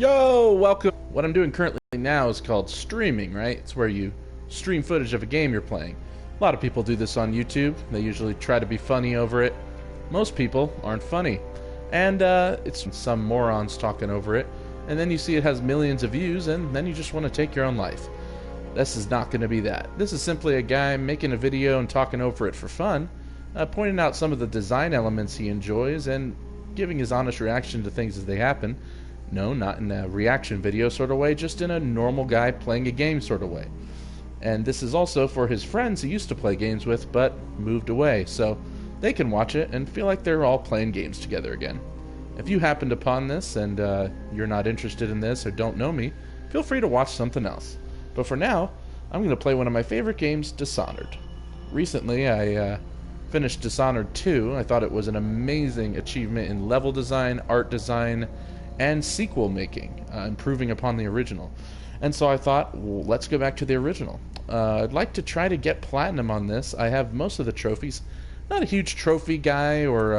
Yo, welcome. What I'm doing currently now is called streaming, right? It's where you stream footage of a game you're playing. A lot of people do this on YouTube. They usually try to be funny over it. Most people aren't funny. And it's some morons talking over it. And then you see it has millions of views, and then you just want to take your own life. This is not going to be that. This is simply a guy making a video and talking over it for fun, pointing out some of the design elements he enjoys, and giving his honest reaction to things as they happen. No, not in a reaction video sort of way, just in a normal guy playing a game sort of way. And this is also for his friends he used to play games with, but moved away, so they can watch it and feel like they're all playing games together again. If you happened upon this and you're not interested in this or don't know me, feel free to watch something else. But for now, I'm going to play one of my favorite games, Dishonored. Recently, I finished Dishonored 2. I thought it was an amazing achievement in level design, art design, and sequel making, improving upon the original. And so I thought, well, let's go back to the original. I'd like to try to get platinum on this. I have most of the trophies. Not a huge trophy guy or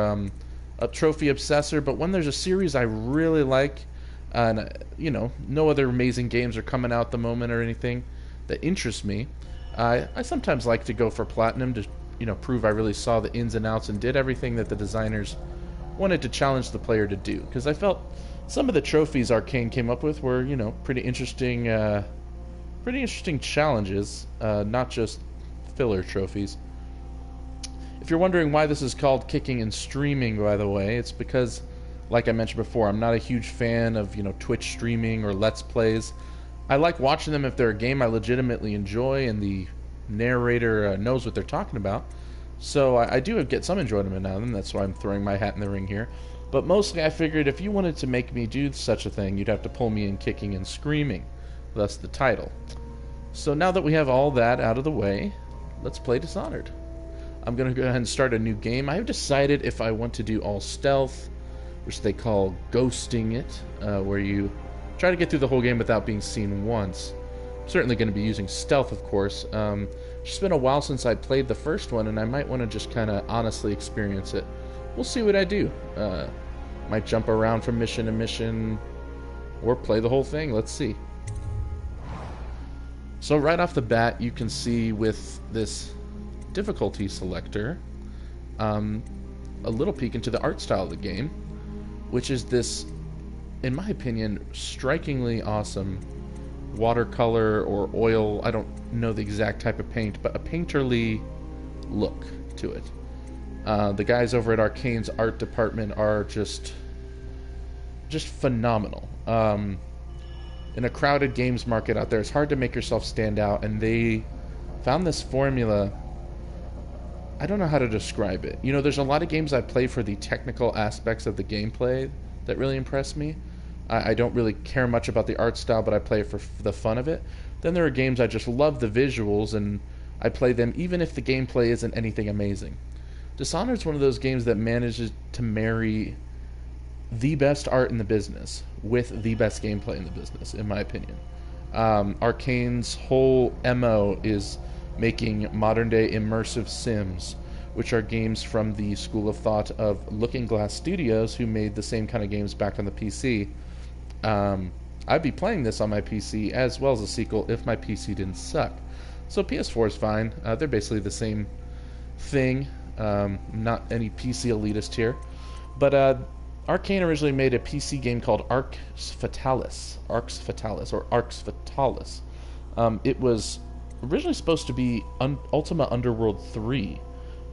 a trophy obsessor, but when there's a series I really like, and no other amazing games are coming out at the moment or anything that interests me, I sometimes like to go for platinum to prove I really saw the ins and outs and did everything that the designers wanted to challenge the player to do. Because I felt some of the trophies Arcane came up with were, pretty interesting challenges, not just filler trophies. If you're wondering why this is called kicking and streaming, by the way, it's because, like I mentioned before, I'm not a huge fan of, Twitch streaming or Let's Plays. I like watching them if they're a game I legitimately enjoy and the narrator knows what they're talking about. So I do get some enjoyment out of them. That's why I'm throwing my hat in the ring here. But mostly I figured if you wanted to make me do such a thing, you'd have to pull me in kicking and screaming. Thus the title. So now that we have all that out of the way, let's play Dishonored. I'm going to go ahead and start a new game. I have decided if I want to do all stealth, which they call ghosting it, where you try to get through the whole game without being seen once. I'm certainly going to be using stealth, of course. It's been a while since I played the first one, and I might want to just kind of honestly experience it. We'll see what I do. Might jump around from mission to mission, or play the whole thing. Let's see. So right off the bat, you can see with this difficulty selector, a little peek into the art style of the game, which is this, in my opinion, strikingly awesome watercolor or oil, I don't know the exact type of paint, but a painterly look to it. The guys over at Arcane's art department are just phenomenal. In a crowded games market out there, it's hard to make yourself stand out, and they found this formula. I don't know how to describe it. There's a lot of games I play for the technical aspects of the gameplay that really impress me. I don't really care much about the art style, but I play it for the fun of it. Then there are games I just love the visuals, and I play them even if the gameplay isn't anything amazing. Dishonored is one of those games that manages to marry the best art in the business with the best gameplay in the business, in my opinion. Arcane's whole MO is making modern-day immersive sims, which are games from the school of thought of Looking Glass Studios, who made the same kind of games back on the PC. I'd be playing this on my PC as well as a sequel if my PC didn't suck. So PS4 is fine. They're basically the same thing. Not any PC elitist here. But Arcane originally made a PC game called Arx Fatalis. It was originally supposed to be Ultima Underworld 3.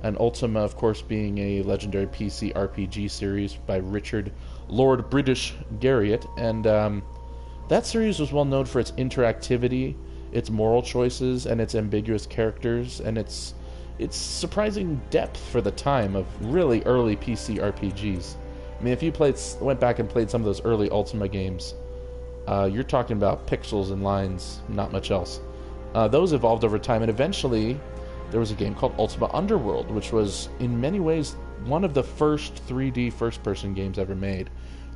And Ultima, of course, being a legendary PC RPG series by Richard Lord British Garriott. And that series was well known for its interactivity, its moral choices, and its ambiguous characters, and its surprising depth for the time of really early PC RPGs. I mean, if you went back and played some of those early Ultima games, you're talking about pixels and lines, not much else. Those evolved over time, and eventually there was a game called Ultima Underworld, which was, in many ways, one of the first 3D first-person games ever made.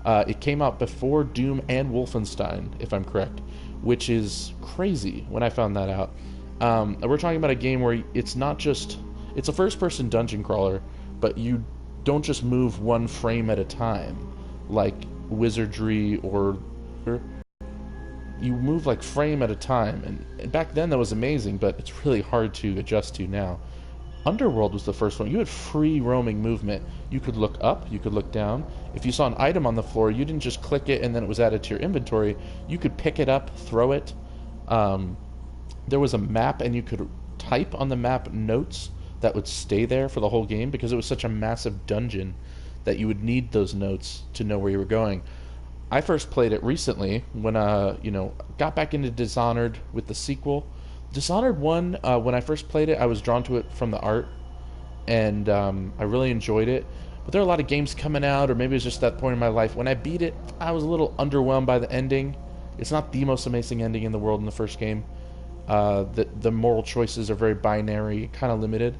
It came out before Doom and Wolfenstein, if I'm correct, which is crazy when I found that out. We're talking about a game where it's a first-person dungeon crawler, but you don't just move one frame at a time, like Wizardry or you move like frame at a time, and back then that was amazing, but it's really hard to adjust to now. Underworld was the first one. You had free roaming movement. You could look up, you could look down. If you saw an item on the floor, you didn't just click it and then it was added to your inventory. You could pick it up, throw it. There was a map, and you could type on the map notes that would stay there for the whole game because it was such a massive dungeon that you would need those notes to know where you were going. I first played it recently when got back into Dishonored with the sequel. Dishonored 1, when I first played it, I was drawn to it from the art, and I really enjoyed it. But there are a lot of games coming out, or maybe it was just that point in my life. When I beat it, I was a little underwhelmed by the ending. It's not the most amazing ending in the world in the first game. The moral choices are very binary, kind of limited.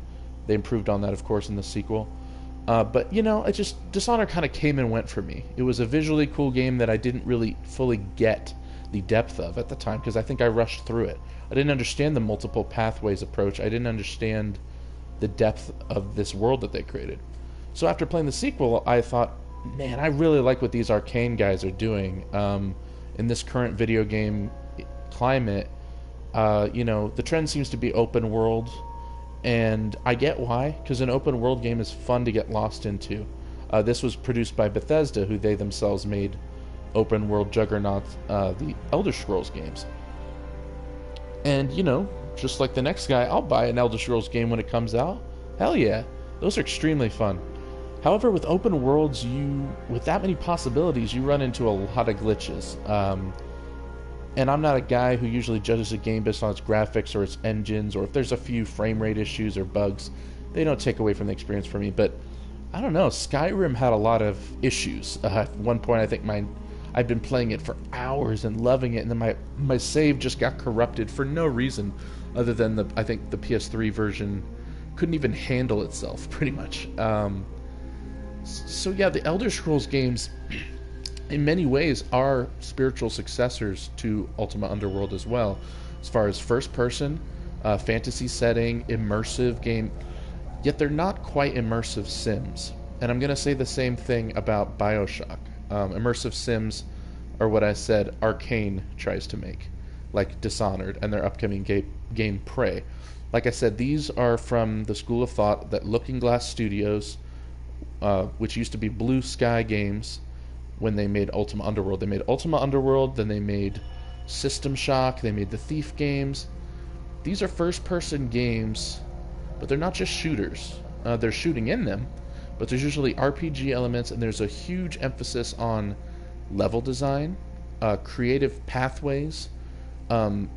They improved on that, of course, in the sequel. But, it just, Dishonored kind of came and went for me. It was a visually cool game that I didn't really fully get the depth of at the time, because I think I rushed through it. I didn't understand the multiple pathways approach. I didn't understand the depth of this world that they created. So after playing the sequel, I thought, man, I really like what these Arcane guys are doing. In this current video game climate, the trend seems to be open world, and I get why, because an open world game is fun to get lost into. This was produced by Bethesda, who they themselves made open world juggernaut, the Elder Scrolls games. And, just like the next guy, I'll buy an Elder Scrolls game when it comes out. Hell yeah, those are extremely fun. However, with open worlds, with that many possibilities, you run into a lot of glitches. And I'm not a guy who usually judges a game based on its graphics or its engines, or if there's a few frame rate issues or bugs. They don't take away from the experience for me. But I don't know, Skyrim had a lot of issues. At one point, I think I'd been playing it for hours and loving it, and then my save just got corrupted for no reason other than I think the PS3 version couldn't even handle itself, pretty much. So yeah, the Elder Scrolls games, in many ways, are spiritual successors to Ultima Underworld as well, as far as first-person, fantasy setting, immersive game. Yet they're not quite immersive sims. And I'm going to say the same thing about BioShock. Immersive sims are what I said Arcane tries to make, like Dishonored and their upcoming game Prey. Like I said, these are from the school of thought that Looking Glass Studios, which used to be Blue Sky Games, when they made Ultima Underworld. They made Ultima Underworld, then they made System Shock, they made the Thief games. These are first-person games, but they're not just shooters. They're shooting in them, but there's usually RPG elements, and there's a huge emphasis on level design, creative pathways,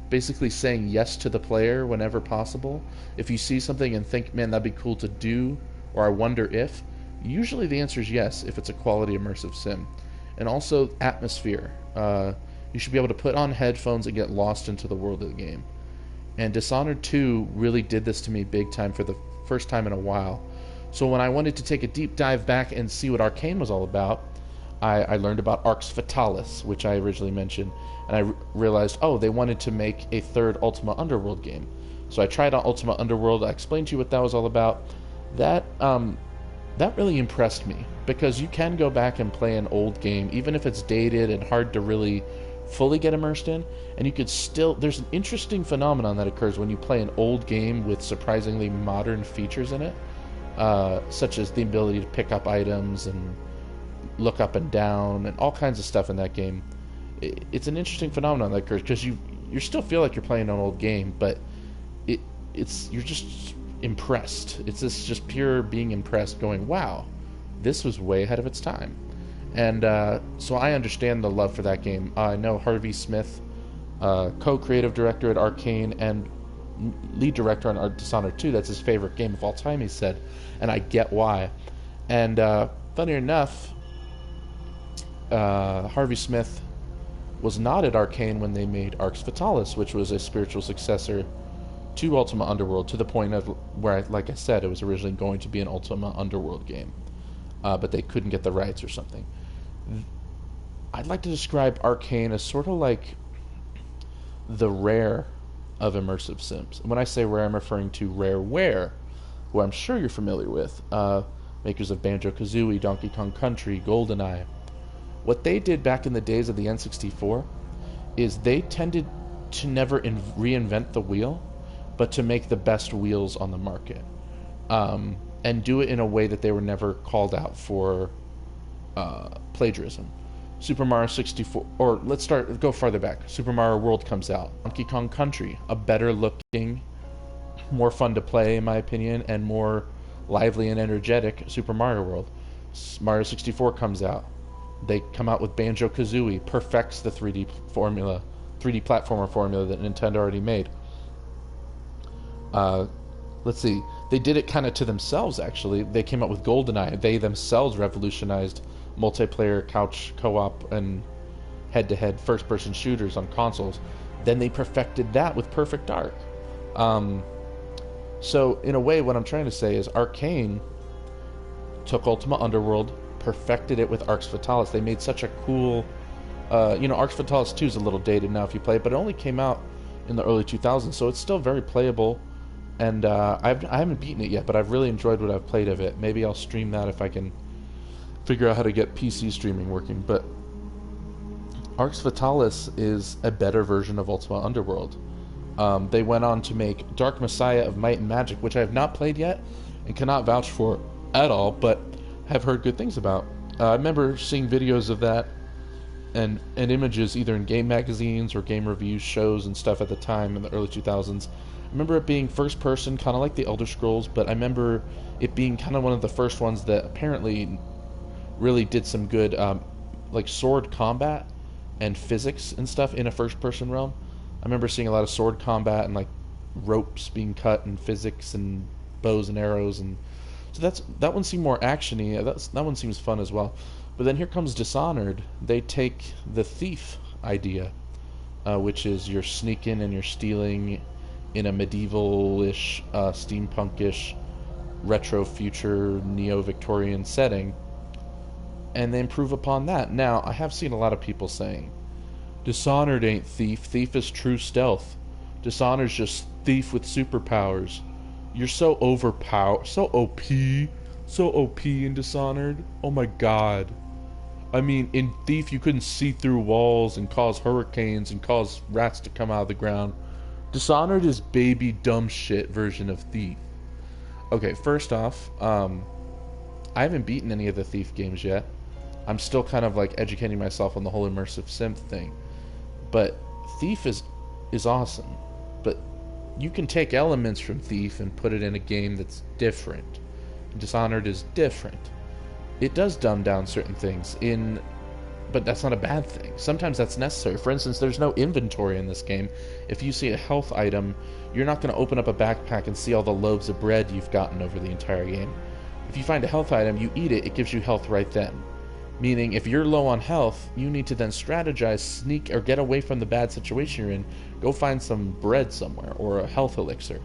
basically saying yes to the player whenever possible. If you see something and think, man, that'd be cool to do, or I wonder if, usually the answer is yes if it's a quality immersive sim. And also atmosphere. You should be able to put on headphones and get lost into the world of the game. And Dishonored 2 really did this to me big time for the first time in a while. So when I wanted to take a deep dive back and see what Arcane was all about, I learned about Arx Fatalis, which I originally mentioned, and I realized, they wanted to make a third Ultima Underworld game. So I tried out Ultima Underworld. I explained to you what that was all about. That really impressed me, because you can go back and play an old game, even if it's dated and hard to really fully get immersed in, and you could still... There's an interesting phenomenon that occurs when you play an old game with surprisingly modern features in it, such as the ability to pick up items and look up and down and all kinds of stuff in that game. It's an interesting phenomenon that occurs, because you still feel like you're playing an old game, but you're just impressed. It's this just pure being impressed, going, wow, this was way ahead of its time. And so I understand the love for that game. I know Harvey Smith, co-creative director at Arcane and lead director on Dishonored 2, that's his favorite game of all time, he said, and I get why. And funny enough, Harvey Smith was not at Arcane when they made Arx Fatalis, which was a spiritual successor to Ultima Underworld, to the point of where, like I said, it was originally going to be an Ultima Underworld game, but they couldn't get the rights or something. I'd like to describe Arcane as sort of like the Rare of immersive sims. And when I say Rare, I'm referring to Rareware, who I'm sure you're familiar with, makers of Banjo-Kazooie, Donkey Kong Country, GoldenEye. What they did back in the days of the N64 is they tended to never reinvent the wheel, but to make the best wheels on the market, and do it in a way that they were never called out for plagiarism. Super Mario 64, or go farther back. Super Mario World comes out. Donkey Kong Country, a better looking, more fun to play, in my opinion, and more lively and energetic Super Mario World. Mario 64 comes out. They come out with Banjo-Kazooie, perfects the 3D platformer formula that Nintendo already made. Let's see. They did it kind of to themselves, actually. They came out with GoldenEye. They themselves revolutionized multiplayer couch co-op and head-to-head first-person shooters on consoles. Then they perfected that with Perfect Dark. So, in a way, what I'm trying to say is Arcane took Ultima Underworld, perfected it with Arx Fatalis. They made such a cool... Arx Fatalis 2 is a little dated now if you play it, but it only came out in the early 2000s, so it's still very playable. And I haven't beaten it yet, but I've really enjoyed what I've played of it. Maybe I'll stream that if I can figure out how to get PC streaming working. But Arx Fatalis is a better version of Ultima Underworld. They went on to make Dark Messiah of Might and Magic, which I have not played yet and cannot vouch for at all, but have heard good things about. I remember seeing videos of that and images either in game magazines or game reviews, shows and stuff at the time in the early 2000s. I remember it being first person, kind of like the Elder Scrolls, but I remember it being kind of one of the first ones that apparently really did some good like sword combat and physics and stuff in a first person realm. I remember seeing a lot of sword combat and like ropes being cut and physics and bows and arrows, and so that one seemed more actiony. That one seems fun as well. But then here comes Dishonored. They take the thief idea, which is you're sneaking and you're stealing in a medieval-ish, steampunk-ish, retro future, neo-Victorian setting, and they improve upon that. Now, I have seen a lot of people saying, Dishonored ain't Thief. Thief is true stealth. Dishonored's just Thief with superpowers. You're so overpowered, so OP in Dishonored. Oh my god. I mean, in Thief you couldn't see through walls and cause hurricanes and cause rats to come out of the ground. Dishonored is baby dumb shit version of Thief. Okay, first off, I haven't beaten any of the Thief games yet. I'm still kind of like educating myself on the whole immersive synth thing. But Thief is awesome. But you can take elements from Thief and put it in a game that's different. Dishonored is different. It does dumb down certain things but that's not a bad thing. Sometimes that's necessary. For instance, there's no inventory in this game. If you see a health item, you're not going to open up a backpack and see all the loaves of bread you've gotten over the entire game. If you find a health item, you eat it, it gives you health right then. Meaning, if you're low on health, you need to then strategize, sneak, or get away from the bad situation you're in, go find some bread somewhere, or a health elixir.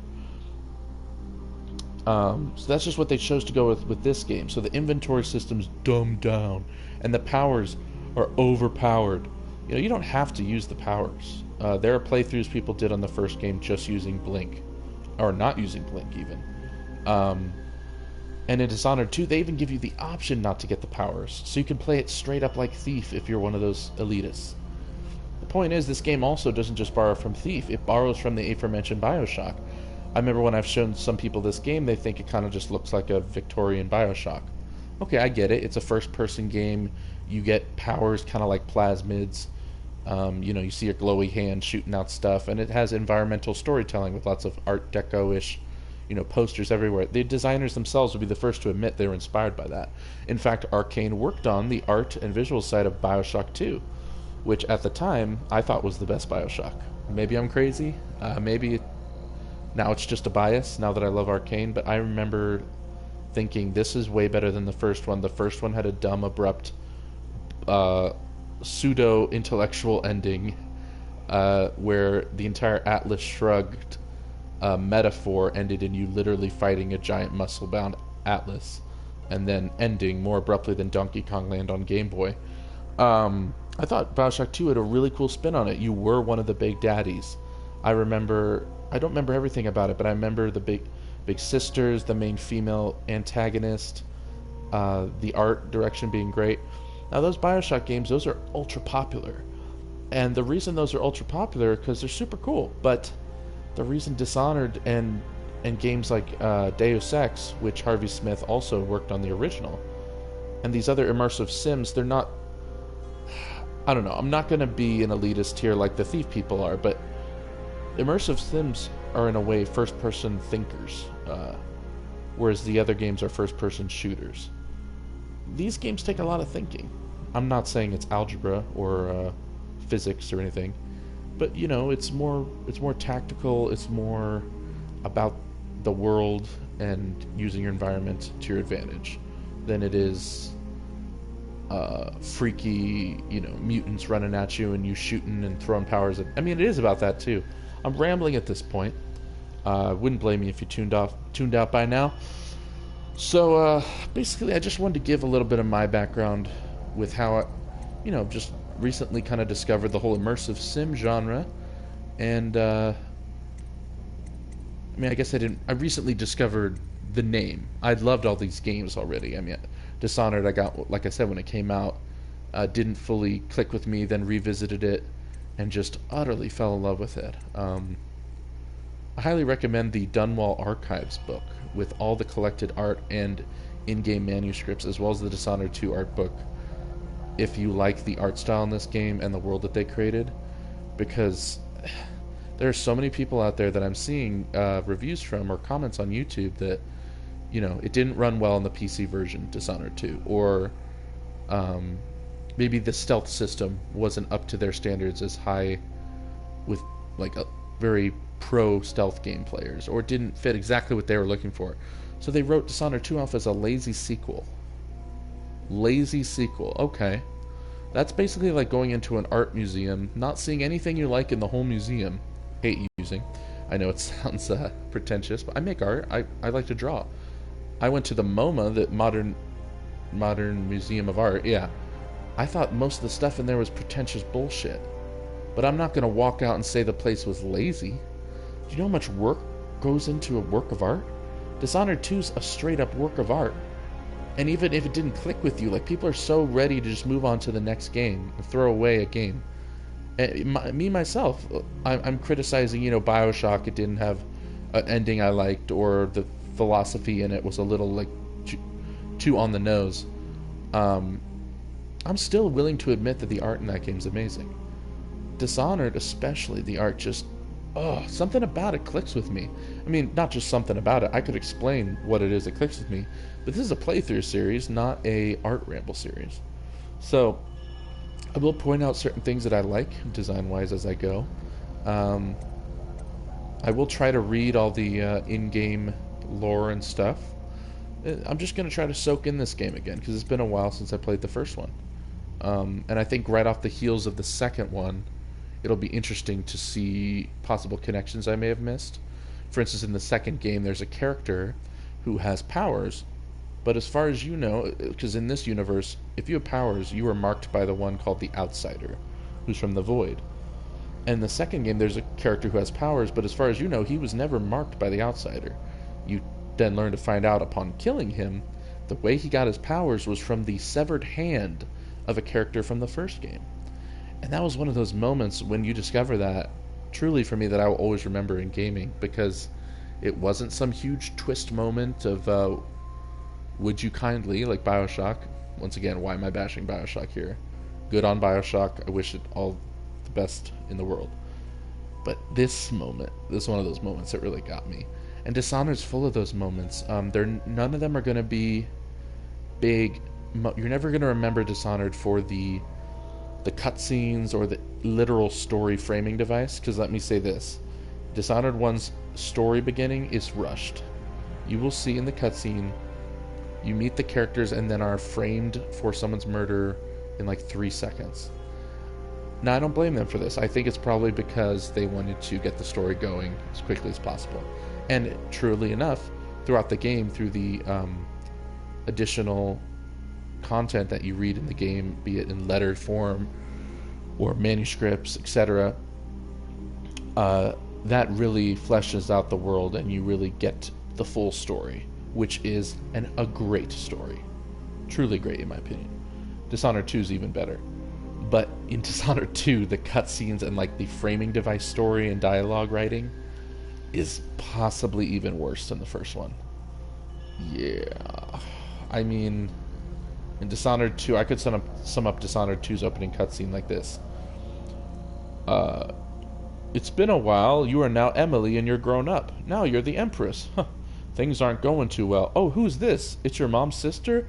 So that's just what they chose to go with this game. So the inventory system's dumbed down, and the powers are overpowered. You don't have to use the powers. There are playthroughs people did on the first game just using Blink, or not using Blink even. And in Dishonored 2, they even give you the option not to get the powers, so you can play it straight up like Thief if you're one of those elitists. The point is, this game also doesn't just borrow from Thief, it borrows from the aforementioned Bioshock. I remember when I've shown some people this game, they think it kind of just looks like a Victorian Bioshock. Okay, I get it. It's a first-person game. You get powers kind of like plasmids. You see a glowy hand shooting out stuff, and it has environmental storytelling with lots of Art Deco-ish, posters everywhere. The designers themselves would be the first to admit they were inspired by that. In fact, Arcane worked on the art and visual side of Bioshock 2, which at the time I thought was the best Bioshock. Maybe I'm crazy. Maybe now it's just a bias, now that I love Arcane, but I remember thinking this is way better than the first one. The first one had a dumb, abrupt, pseudo-intellectual ending where the entire Atlas Shrugged metaphor ended in you literally fighting a giant muscle-bound Atlas, and then ending more abruptly than Donkey Kong Land on Game Boy. I thought Bioshock 2 had a really cool spin on it. You were one of the big daddies. I don't remember everything about it, but I remember the big sisters, the main female antagonist, the art direction being great. Now, those Bioshock games, those are ultra popular. And the reason those are ultra popular is because they're super cool. But the reason Dishonored and games like Deus Ex, which Harvey Smith also worked on the original, and these other immersive sims, they're not. I don't know. I'm not going to be an elitist here like the Thief people are, but immersive sims are in a way first-person thinkers, whereas the other games are first-person shooters. These games take a lot of thinking. I'm not saying it's algebra or physics or anything, but it's more tactical. It's more about the world and using your environment to your advantage than it is freaky, mutants running at you and you shooting and throwing powers at. I mean, it is about that too. I'm rambling at this point. Wouldn't blame me if you tuned out by now. So basically, I just wanted to give a little bit of my background with how I, just recently kind of discovered the whole immersive sim genre, and I guess I recently discovered the name. I'd loved all these games already. I mean, Dishonored, I got, like I said, when it came out, didn't fully click with me, then revisited it, and just utterly fell in love with it. I highly recommend the Dunwall Archives book with all the collected art and in-game manuscripts, as well as the Dishonored 2 art book, if you like the art style in this game and the world that they created, because there are so many people out there that I'm seeing reviews from or comments on YouTube that, it didn't run well in the PC version, Dishonored 2, or maybe the stealth system wasn't up to their standards as high with, like, a very pro stealth game players, or didn't fit exactly what they were looking for. So they wrote Dishonored 2 off as a lazy sequel. Lazy sequel, okay. That's basically like going into an art museum, not seeing anything you like in the whole museum. Hate using. I know it sounds pretentious, but I make art. I like to draw. I went to the MoMA, the Modern Museum of Art. Yeah, I thought most of the stuff in there was pretentious bullshit. But I'm not going to walk out and say the place was lazy. Do you know how much work goes into a work of art? Dishonored 2's a straight up work of art. And even if it didn't click with you, like, people are so ready to just move on to the next game and throw away a game. And myself, I'm criticizing, Bioshock. It didn't have an ending I liked, or the philosophy in it was a little, like, too on the nose. I'm still willing to admit that the art in that game is amazing. Dishonored, especially, the art just, something about it clicks with me. I mean, not just something about it. I could explain what it is that clicks with me, but this is a playthrough series, not a art ramble series. So I will point out certain things that I like design-wise as I go. I will try to read all the in-game lore and stuff. I'm just going to try to soak in this game again, because it's been a while since I played the first one. And I think right off the heels of the second one, it'll be interesting to see possible connections I may have missed. For instance, in the second game, there's a character who has powers, but as far as you know, because in this universe, if you have powers, you are marked by the one called the Outsider, who's from the Void. And in the second game, there's a character who has powers, but as far as you know, he was never marked by the Outsider. You then learn to find out upon killing him, the way he got his powers was from the severed hand of a character from the first game. And that was one of those moments when you discover that, truly for me, that I will always remember in gaming, because it wasn't some huge twist moment of would you kindly, like Bioshock. Once again, why am I bashing Bioshock here? Good on Bioshock. I wish it all the best in the world. But this moment, this is one of those moments that really got me. And Dishonored's full of those moments. None of them are going to be big. You're never going to remember Dishonored for the cutscenes or the literal story framing device, because let me say this. Dishonored 1's story beginning is rushed. You will see in the cutscene, you meet the characters and then are framed for someone's murder in like 3 seconds. Now, I don't blame them for this. I think it's probably because they wanted to get the story going as quickly as possible. And truly enough, throughout the game, through the additional content that you read in the game, be it in lettered form or manuscripts, etc., that really fleshes out the world and you really get the full story, which is a great story. Truly great, in my opinion. Dishonored 2 is even better. But in Dishonored 2, the cutscenes and like the framing device story and dialogue writing is possibly even worse than the first one. Yeah. I mean, in Dishonored 2, I could sum up Dishonored 2's opening cutscene like this. It's been a while. You are now Emily and you're grown up. Now you're the Empress. Huh. Things aren't going too well. Oh, who's this? It's your mom's sister?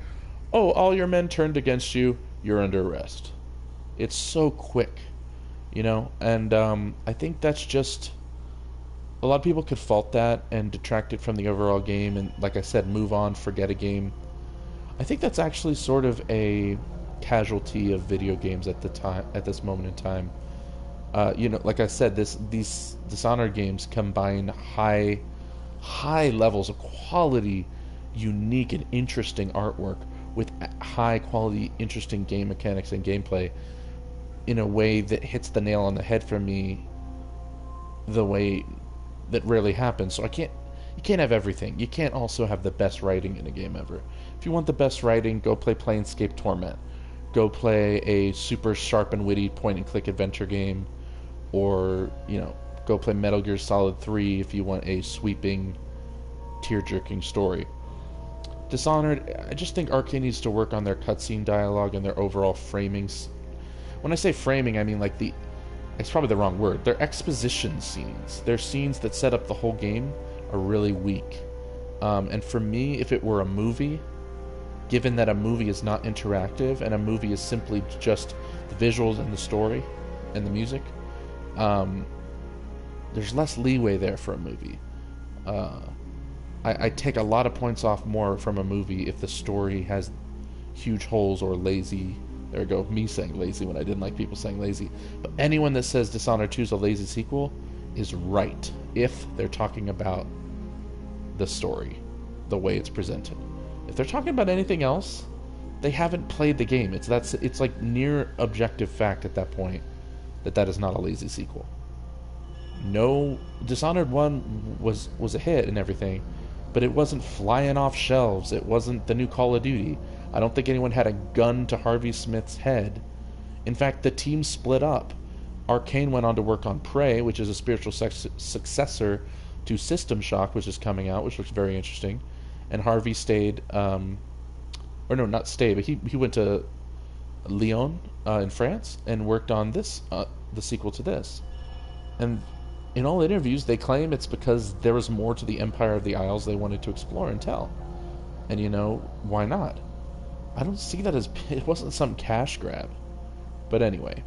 Oh, all your men turned against you. You're under arrest. It's so quick, you know? And I think that's just... A lot of people could fault that and detract it from the overall game and, like I said, move on, forget a game. I think that's actually sort of a casualty of video games at this moment in time. You know, like I said, these Dishonored games combine high levels of quality, unique and interesting artwork with high quality, interesting game mechanics and gameplay in a way that hits the nail on the head for me the way that rarely happens. So you can't have everything. You can't also have the best writing in a game ever. If you want the best writing, go play Planescape Torment. Go play a super sharp and witty point and click adventure game, or, you know, go play Metal Gear Solid 3 if you want a sweeping, tear-jerking story. Dishonored, I just think Arcane needs to work on their cutscene dialogue and their overall framings. When I say framing, I mean like it's probably the wrong word. Their exposition scenes. Their scenes that set up the whole game are really weak. And for me, if it were a movie, given that a movie is not interactive and a movie is simply just the visuals and the story and the music, there's less leeway there for a movie. I take a lot of points off more from a movie if the story has huge holes or lazy. There we go, me saying lazy when I didn't like people saying lazy. But anyone that says Dishonored 2 is a lazy sequel is right if they're talking about the story, the way it's presented. If they're talking about anything else, they haven't played the game. It's like near objective fact at that point that is not a lazy sequel. No, Dishonored 1 was a hit and everything, but it wasn't flying off shelves. It wasn't the new Call of Duty. I don't think anyone had a gun to Harvey Smith's head. In fact, the team split up. Arcane went on to work on Prey, which is a spiritual successor to System Shock, which is coming out, which looks very interesting. And Harvey stayed, or no, not stayed, but he went to Lyon in France and worked on this, the sequel to this. And in all interviews, they claim it's because there was more to the Empire of the Isles they wanted to explore and tell. And, you know, why not? I don't see that as... It wasn't some cash grab. But anyway,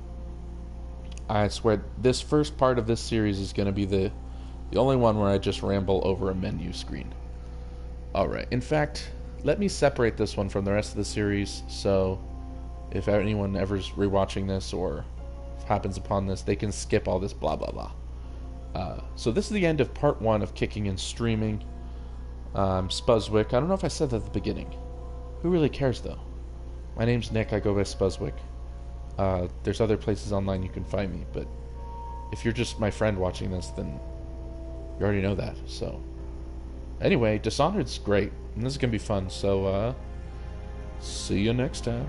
I swear, this first part of this series is going to be the only one where I just ramble over a menu screen. Alright, in fact, let me separate this one from the rest of the series, so if anyone ever's rewatching this or happens upon this, they can skip all this blah blah blah. So this is the end of part 1 of Kicking and Streaming. Spuzzwick. I don't know if I said that at the beginning. Who really cares, though? My name's Nick. I go by Spuzzwick. There's other places online you can find me, but if you're just my friend watching this, then you already know that. So anyway, Dishonored's great, and this is going to be fun, so see you next time.